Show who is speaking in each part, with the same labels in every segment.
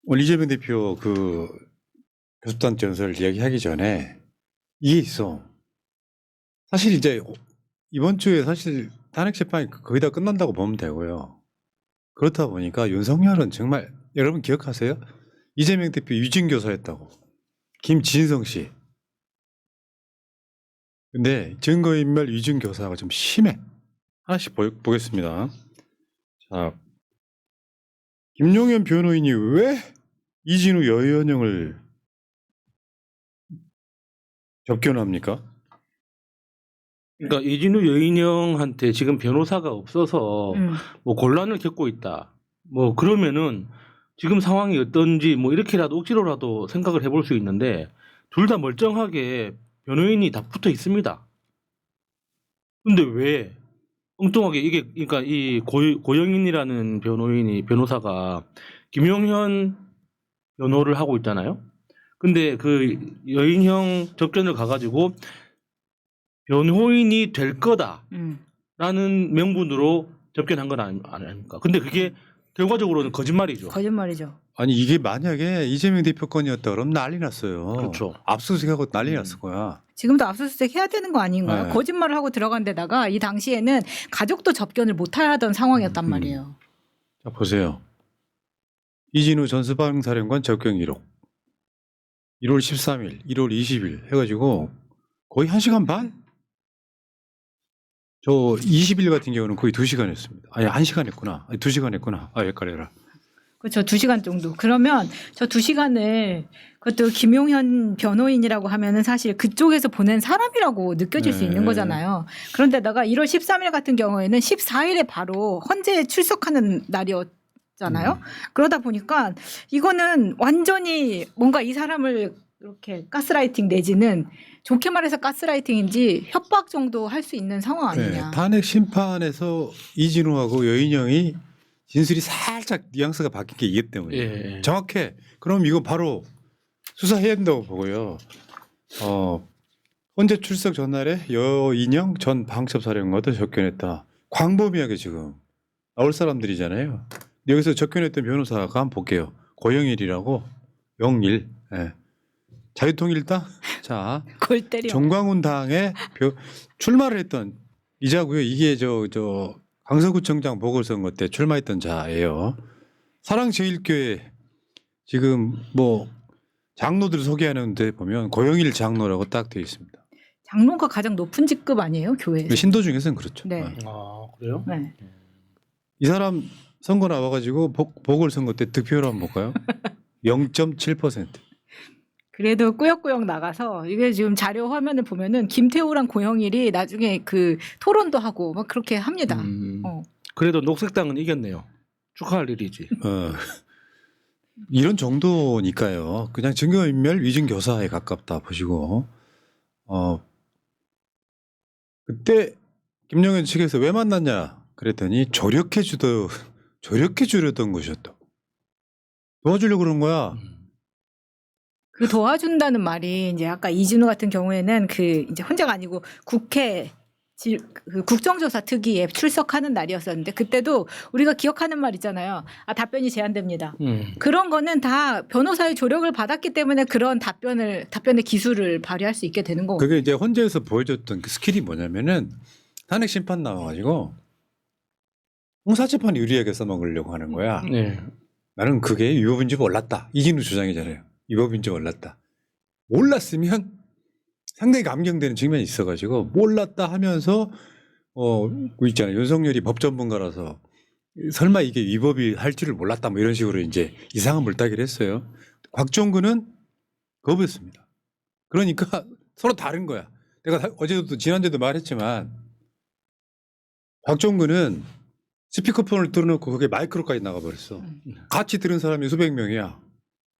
Speaker 1: 오늘 이재명 대표 그 교수단 전설 이야기하기 전에 이게 있어. 사실 이제 이번 주에 사실 탄핵 재판이 거의 다 끝난다고 보면 되고요. 그렇다 보니까 윤석열은 정말 여러분 기억하세요? 이재명 대표 유진교사였다고. 김진성 씨. 근데 증거인멸 유진교사가 좀 심해. 하나씩 보겠습니다. 자, 김용현 변호인이 왜 이진우 여의원형을 접견합니까?
Speaker 2: 그러니까 이진우 여인영한테 지금 변호사가 없어서 뭐 곤란을 겪고 있다. 뭐 그러면은 지금 상황이 어떤지 뭐 이렇게라도 억지로라도 생각을 해볼 수 있는데 둘 다 멀쩡하게 변호인이 다 붙어 있습니다. 근데 왜 엉뚱하게 이게 그러니까 이 고영인이라는 변호사가 김용현 변호를 하고 있잖아요. 근데 그 여인형 접견을 가가지고 변호인이 될 거다라는 명분으로 접견한 건 아닙니까? 근데 그게 결과적으로는 거짓말이죠.
Speaker 3: 거짓말이죠.
Speaker 1: 아니 이게 만약에 이재명 대표 건이었다 그러면 난리 났어요.
Speaker 2: 그렇죠.
Speaker 1: 압수수색하고 난리 났을 거야.
Speaker 3: 지금도 압수수색 해야 되는 거 아닌가요?
Speaker 1: 네.
Speaker 3: 거짓말을 하고 들어간 데다가 이 당시에는 가족도 접견을 못 하던 상황이었단 말이에요.
Speaker 1: 자 보세요. 이진우 전 수방사령관 접견 기록. 1월 13일, 1월 20일 해가지고 거의 1시간 반? 저 20일 같은 경우는 거의 2시간 했습니다. 아니 1시간 했구나. 아니 2시간 했구나. 아 헷갈려라.
Speaker 3: 그렇죠. 2시간 정도. 그러면 저 2시간을 그것도 김용현 변호인이라고 하면은 사실 그쪽에서 보낸 사람이라고 느껴질 수
Speaker 1: 네.
Speaker 3: 있는 거잖아요. 그런데다가 1월 13일 같은 경우에는 14일에 바로 헌재에 출석하는 날이었잖아요. 그러다 보니까 이거는 완전히 뭔가 이 사람을 이렇게 가스라이팅 내지는 좋게 말해서 가스라이팅인지 협박 정도 할 수 있는 상황 아니냐.
Speaker 1: 탄핵 심판에서 이진우하고 여인영이 진술이 살짝 뉘앙스가 바뀐 게 이기 때문에
Speaker 2: 예.
Speaker 1: 정확해. 그럼 이거 바로 수사해야 된다고 보고요. 헌재 출석 전날에 여인영 전 방첩사령관도 접견했다. 광범위하게 지금 나올 사람들이잖아요. 여기서 접견했던 변호사가 한번 볼게요. 고영일이라고 01. 예. 자유통일당 자
Speaker 3: 골 때려.
Speaker 1: 정광훈 당에 출마를 했던 이자고요. 이게 저 강서구청장 보궐선거 때 출마했던 자예요. 사랑제일교회 지금 뭐 장로들 소개하는데 보면 고영일 장로라고 딱 되어 있습니다.
Speaker 3: 장로가 가장 높은 직급 아니에요, 교회에서?
Speaker 1: 신도 중에서는 그렇죠.
Speaker 3: 네.
Speaker 2: 아 그래요?
Speaker 3: 네.
Speaker 1: 이 사람 선거 나와가지고 보궐선거 때 득표율 한번 볼까요? 0.7%.
Speaker 3: 그래도 꾸역꾸역 나가서 이게 지금 자료 화면을 보면은 김태우랑 고영일이 나중에 그 토론도 하고 막 그렇게 합니다.
Speaker 2: 그래도 녹색당은 이겼네요. 축하할 일이지.
Speaker 1: 이런 정도니까요. 그냥 증거인멸 위증교사에 가깝다 보시고 그때 김용현 측에서 왜 만났냐 그랬더니 조력해 주려던 것이었다. 도와주려고 그런 거야.
Speaker 3: 그 도와준다는 말이 이제 아까 이진우 같은 경우에는 그 이제 혼자가 아니고 국회 그 국정조사 특위에 출석하는 날이었었는데 그때도 우리가 기억하는 말 있잖아요. 아 답변이 제한됩니다. 그런 거는 다 변호사의 조력을 받았기 때문에 그런 답변의 기술을 발휘할 수 있게 되는 거고.
Speaker 1: 그게 이제 헌재에서 보여줬던 그 스킬이 뭐냐면은 탄핵 심판 나와가지고 형사재판 유리하게 써먹으려고 하는 거야.
Speaker 2: 네.
Speaker 1: 나는 그게 위법인지 몰랐다. 이진우 주장이잖아요. 위법인지 몰랐다. 몰랐으면 상당히 감경되는 측면이 있어가지고 몰랐다 하면서 그 있잖아요. 윤석열이 법전문가라서 설마 이게 위법이 할 줄을 몰랐다 뭐 이런 식으로 이제 이상한 물타기를 했어요. 곽종근은 거부했습니다. 그러니까 서로 다른 거야. 내가 어제도 지난주에도 말했지만 곽종근은 스피커폰을 틀어놓고 그게 마이크로까지 나가버렸어. 같이 들은 사람이 수백 명이야.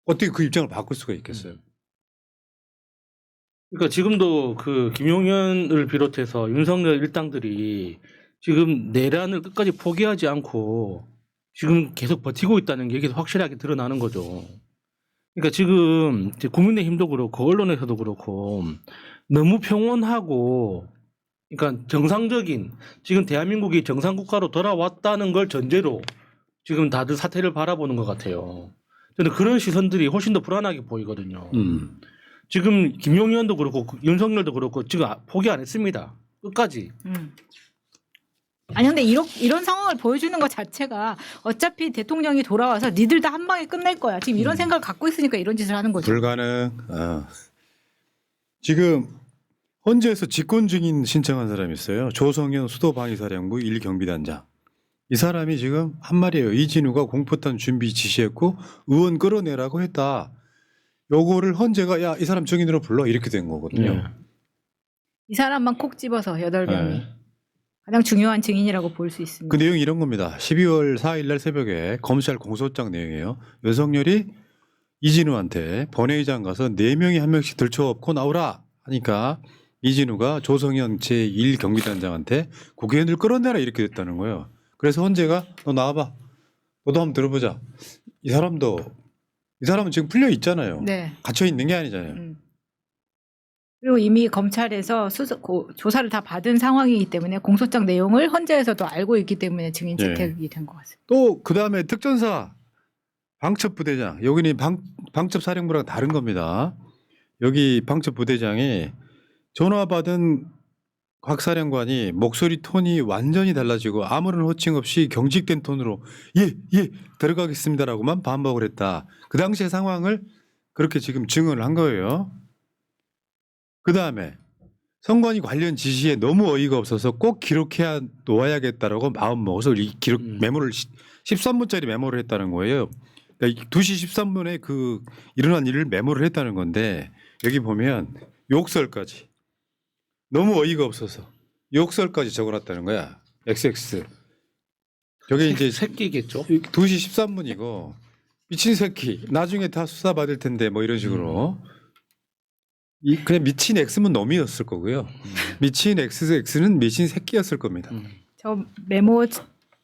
Speaker 1: 어떻게 그 입장을 바꿀 수가 있겠어요?
Speaker 2: 그러니까 지금도 그 김용현을 비롯해서 윤석열 일당들이 지금 내란을 끝까지 포기하지 않고 지금 계속 버티고 있다는 게 여기서 확실하게 드러나는 거죠. 그러니까 지금 국민의힘도 그렇고 언론에서도 그렇고 너무 평온하고 그러니까 정상적인 지금 대한민국이 정상국가로 돌아왔다는 걸 전제로 지금 다들 사태를 바라보는 것 같아요. 저는 그런 시선들이 훨씬 더 불안하게 보이거든요.
Speaker 1: 음.
Speaker 2: 지금 김용현도 그렇고 윤석열도 그렇고 지금 포기 안 했습니다. 끝까지.
Speaker 3: 아니 근데 이런 상황을 보여주는 것 자체가 어차피 대통령이 돌아와서 니들 다 한 방에 끝낼 거야. 지금 이런 생각을 갖고 있으니까 이런 짓을 하는 거죠.
Speaker 1: 불가능. 지금 헌재에서 직권 증인 신청한 사람이 있어요. 조성현 수도방위사령부 1경비단장. 이 사람이 지금 한 말이에요. 이진우가 공포탄 준비 지시했고 의원 끌어내라고 했다. 요거를 헌재가 야 이 사람 증인으로 불러 이렇게 된 거거든요.
Speaker 2: 네.
Speaker 3: 이 사람만 콕 집어서 8명이
Speaker 1: 네.
Speaker 3: 가장 중요한 증인이라고 볼 수 있습니다.
Speaker 1: 그 내용이 이런 겁니다. 12월 4일 날 새벽에 검찰 공소장 내용이에요. 윤석열이 이진우한테 본회의장 가서 4명이 한 명씩 들쳐업고 나오라 하니까 이진우가 조성현 제1경비단장한테 국회의원들 끌어내라 이렇게 됐다는 거예요. 그래서 헌재가 너 나와봐. 너도 한번 들어보자. 이 사람은 지금 풀려 있잖아요.
Speaker 3: 네.
Speaker 1: 갇혀 있는 게 아니잖아요.
Speaker 3: 그리고 이미 검찰에서 조사를 다 받은 상황이기 때문에 공소장 내용을 헌재에서도 알고 있기 때문에 증인
Speaker 1: 네.
Speaker 3: 채택이 된 것 같습니다.
Speaker 1: 또 그다음에 특전사 방첩부대장 여기는 방첩사령부랑 다른 겁니다. 여기 방첩부대장이 전화 받은 곽 사령관이 목소리 톤이 완전히 달라지고 아무런 호칭 없이 경직된 톤으로 예 들어가겠습니다라고만 반복을 했다. 그 당시의 상황을 그렇게 지금 증언을 한 거예요. 그다음에 선관위 관련 지시에 너무 어이가 없어서 꼭 기록해 놓아야겠다라고 마음먹어서 이 기록 메모를 13분짜리 메모를 했다는 거예요. 그러니까 2시 13분에 그 일어난 일을 메모를 했다는 건데 여기 보면 욕설까지 너무 어이가 없어서 욕설까지 적어놨다는 거야. XX. 저게 이제
Speaker 2: 새끼겠죠.
Speaker 1: 2시 13분이고 미친 새끼 나중에 다 수사받을 텐데 뭐 이런 식으로 그냥 미친 X면 놈이었을 거고요. 미친 XX는 미친 새끼였을 겁니다.
Speaker 3: 저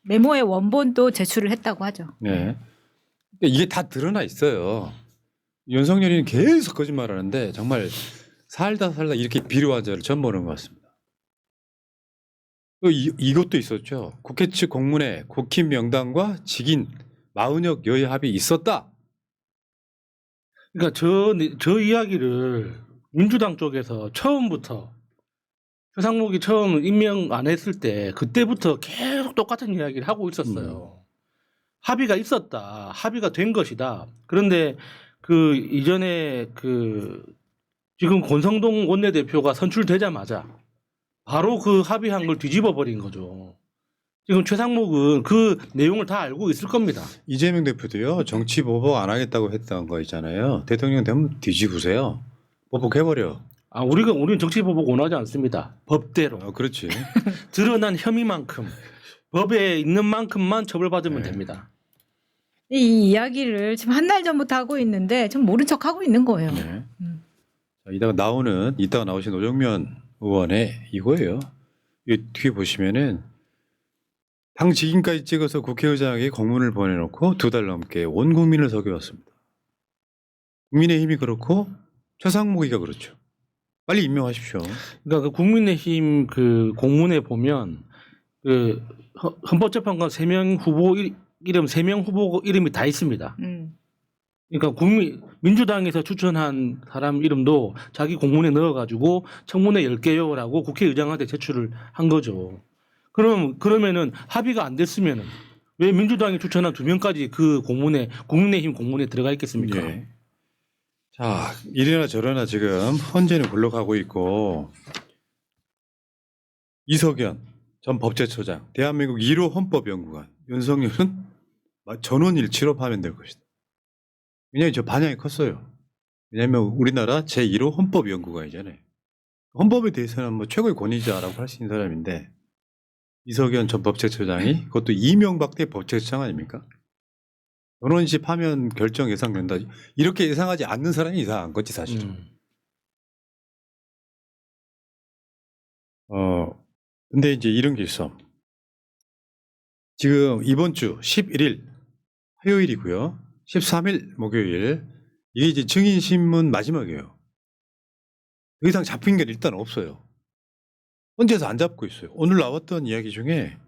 Speaker 3: 메모의 원본도 제출을 했다고 하죠.
Speaker 1: 네. 이게 다 드러나 있어요. 윤석열이는 계속 거짓말하는데 정말 살다 이렇게 비루한 자를 처음 보는 것 같습니다. 또 이것도 있었죠. 국회 측 공문에 국힘 명단과 직인 마은혁 여야 합의 있었다.
Speaker 2: 그러니까 저 이야기를 민주당 쪽에서 처음부터 최상목이 처음 임명 안 했을 때 그때부터 계속 똑같은 이야기를 하고 있었어요. 합의가 있었다. 합의가 된 것이다. 그런데 그 이전에 지금 권성동 원내대표가 선출되자마자 바로 그 합의한 걸 뒤집어 버린 거죠. 지금 최상목은 그 내용을 다 알고 있을 겁니다.
Speaker 1: 이재명 대표도요. 정치 보복 안 하겠다고 했던 거 있잖아요. 대통령 되면 뒤집으세요. 보복해버려.
Speaker 2: 우리는 정치 보복 원하지 않습니다. 법대로.
Speaker 1: 그렇지.
Speaker 2: 드러난 혐의만큼 법에 있는 만큼만 처벌받으면
Speaker 1: 네.
Speaker 2: 됩니다.
Speaker 3: 이 이야기를 지금 한 달 전부터 하고 있는데 좀 모른 척 하고 있는 거예요.
Speaker 1: 네. 자, 이따가 나오신 노정면 의원의 이거예요. 이 뒤에 보시면은 당 직인까지 찍어서 국회의장에게 공문을 보내놓고 2달 넘게 온 국민을 속여왔습니다. 국민의힘이 그렇고 최상목이가 그렇죠. 빨리 임명하십시오.
Speaker 2: 그러니까 그 국민의힘 그 공문에 보면 그 헌법재판관 3명 후보 이름 3명 후보 이름이 다 있습니다. 그러니까 민주당에서 추천한 사람 이름도 자기 공문에 넣어가지고 청문회 10개요라고 국회의장한테 제출을 한 거죠. 그러면은 합의가 안 됐으면은 왜 민주당이 추천한 2명까지 그 공문에 국민의힘 공문에 들어가 있겠습니까?
Speaker 1: 예. 자, 이래나 저래나 지금 헌재는 굴러가고 있고 이석연 전 법제처장, 대한민국 1호 헌법연구관 윤석열은 전원일치로 파면될 것이다. 왜냐하면 저 반향이 컸어요. 왜냐하면 우리나라 제1호 헌법연구관이잖아요. 헌법에 대해서는 뭐 최고의 권위자라고 할 수 있는 사람인데 이석연 전 법제처장이 그것도 이명박 때 법제처장 아닙니까? 전원일치 파면 결정 예상된다. 이렇게 예상하지 않는 사람이 이상한 거지 사실은. 근데 이제 이런 게 있어. 지금 이번 주 11일 화요일이고요. 13일 목요일 이게 이제 증인신문 마지막이에요. 더 이상 잡힌 게 일단 없어요. 헌재에서 안 잡고 있어요. 오늘 나왔던 이야기 중에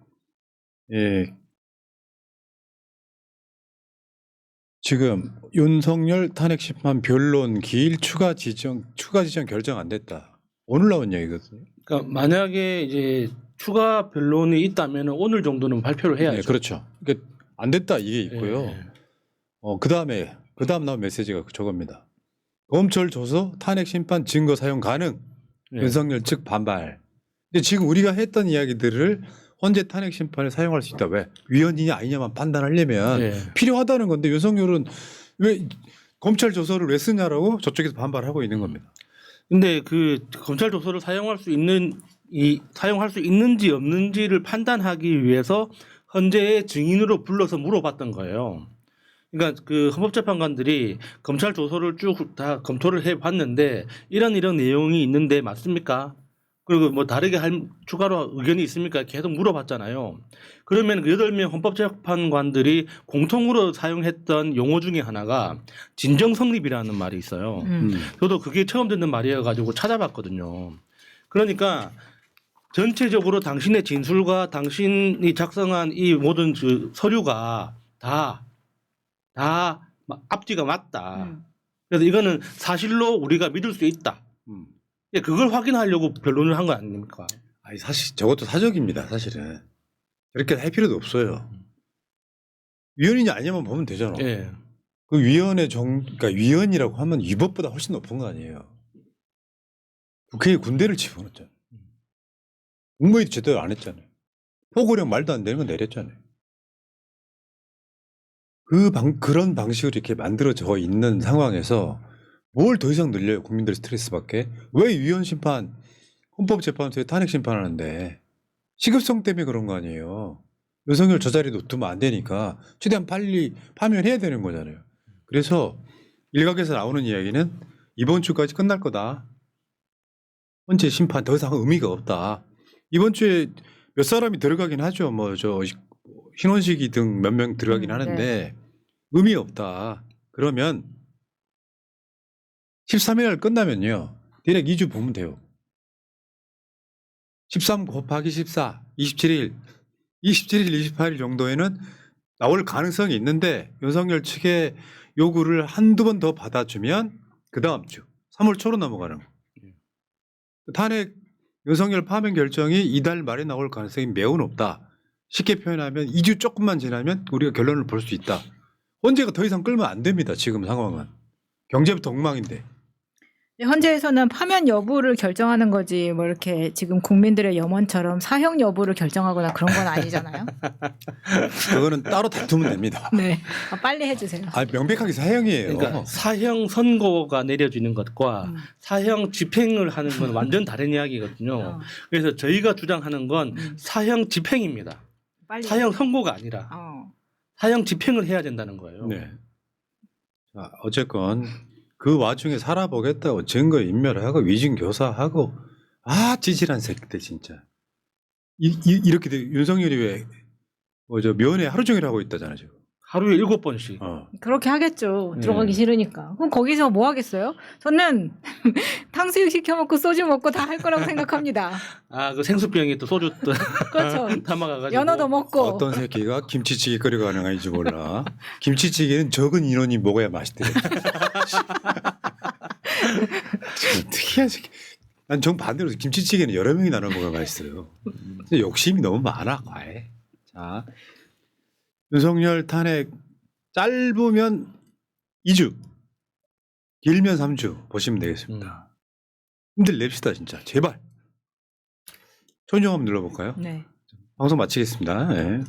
Speaker 1: 지금 윤석열 탄핵 심판 변론 기일 추가 지정 결정 안 됐다. 오늘 나온 얘기거든요.
Speaker 2: 그러니까 만약에 이제 추가 변론이 있다면 오늘 정도는 발표를 해야죠.
Speaker 1: 네, 그렇죠. 그러니까 안 됐다 이게 있고요.
Speaker 2: 예.
Speaker 1: 그다음 나온 메시지가 저겁니다. 검찰 조서 탄핵 심판 증거 사용 가능.
Speaker 2: 예.
Speaker 1: 윤석열 측 반발. 근데 지금 우리가 했던 이야기들을 헌재 탄핵 심판에 사용할 수 있다. 왜? 위헌이냐 아니냐만 판단하려면
Speaker 2: 예.
Speaker 1: 필요하다는 건데 윤석열은 왜 검찰 조서를 왜 쓰냐라고 저쪽에서 반발하고 있는 겁니다.
Speaker 2: 근데 그 검찰 조서를 사용할 수 있는지 없는지를 판단하기 위해서 헌재의 증인으로 불러서 물어봤던 거예요. 그러니까 그 헌법재판관들이 검찰 조서를 쭉 다 검토를 해봤는데 이런 내용이 있는데 맞습니까? 그리고 뭐 다르게 추가로 의견이 있습니까? 계속 물어봤잖아요. 그러면 그 8명 헌법재판관들이 공통으로 사용했던 용어 중에 하나가 진정성립이라는 말이 있어요. 저도 그게 처음 듣는 말이어가지고 찾아봤거든요. 그러니까 전체적으로 당신의 진술과 당신이 작성한 이 모든 그 서류가 다 앞뒤가 맞다. 그래서 이거는 사실로 우리가 믿을 수 있다. 그걸 확인하려고 변론을 한 거 아닙니까?
Speaker 1: 아니 사실 저것도 사적입니다. 사실은 그렇게 할 필요도 없어요. 위헌이냐 아니냐만 보면 되잖아.
Speaker 2: 예.
Speaker 1: 그 그러니까 위헌이라고 하면 위법보다 훨씬 높은 거 아니에요. 국회에 군대를 집어넣었잖아요. 국무회의도 제대로 안 했잖아요. 포고령 말도 안 되는 거 내렸잖아요. 그런 방식으로 이렇게 만들어져 있는 상황에서 뭘 더 이상 늘려요? 국민들 스트레스밖에. 왜 위헌 심판, 헌법재판소에 탄핵 심판하는데 시급성 때문에 그런 거 아니에요. 윤석열 저 자리도 두면 안 되니까 최대한 빨리 파면해야 되는 거잖아요. 그래서 일각에서 나오는 이야기는 이번 주까지 끝날 거다. 헌재 심판 더 이상 의미가 없다. 이번 주에 몇 사람이 들어가긴 하죠. 뭐 저 신원식이 등 몇 명 들어가긴 하는데
Speaker 3: 네.
Speaker 1: 의미 없다. 그러면 13일 날 끝나면요. 대략 2주 보면 돼요. 13 곱하기 14, 27일, 28일 정도에는 나올 가능성이 있는데 윤석열 측의 요구를 한두 번 더 받아주면 그 다음 주 3월 초로 넘어가는 거. 탄핵 윤석열 파면 결정이 이달 말에 나올 가능성이 매우 높다. 쉽게 표현하면 2주 조금만 지나면 우리가 결론을 볼 수 있다. 헌재가 더 이상 끌면 안 됩니다. 지금 상황은. 경제부터 엉망인데.
Speaker 3: 헌재에서는 파면 여부를 결정하는 거지 뭐 이렇게 지금 국민들의 염원처럼 사형 여부를 결정하거나 그런 건 아니잖아요.
Speaker 1: 그거는 따로 다투면 됩니다.
Speaker 3: 네, 빨리 해주세요.
Speaker 1: 명백하게 사형이에요.
Speaker 2: 그러니까 사형 선고가 내려지는 것과 사형 집행을 하는 건 완전 다른 이야기거든요. 그래서 저희가 주장하는 건 사형 집행입니다.
Speaker 3: 빨리
Speaker 2: 사형 선고가 아니라 사형 집행을 해야 된다는 거예요.
Speaker 1: 네. 자, 어쨌건 그 와중에 살아보겠다고 증거 인멸하고 위증 교사하고 찌질한 새끼들 진짜. 이렇게 윤석열이 왜 면회 하루 종일 하고 있다잖아 지금.
Speaker 2: 하루에 7번씩.
Speaker 3: 그렇게 하겠죠.
Speaker 1: 네.
Speaker 3: 들어가기 싫으니까. 그럼 거기서 뭐 하겠어요? 저는 탕수육 시켜 먹고 소주 먹고 다 할 거라고 생각합니다.
Speaker 2: 그 생수병에 또 소주 또
Speaker 3: 그렇죠.
Speaker 2: 담아가가지고.
Speaker 3: 연어도 먹고.
Speaker 1: 어떤 새끼가 김치찌개 끓여가는 아닌지 몰라. 김치찌개는 적은 인원이 먹어야 맛있대. 특이한 새끼. 난 정반대로 김치찌개는 여러 명이 나눠 먹어야 맛있어요. 근데 욕심이 너무 많아. 과해. 자, 윤석열 탄핵 짧으면 2주, 길면 3주 보시면 되겠습니다. 힘들 냅시다 진짜. 제발. 천정함 눌러볼까요?
Speaker 3: 네.
Speaker 1: 방송 마치겠습니다. 네.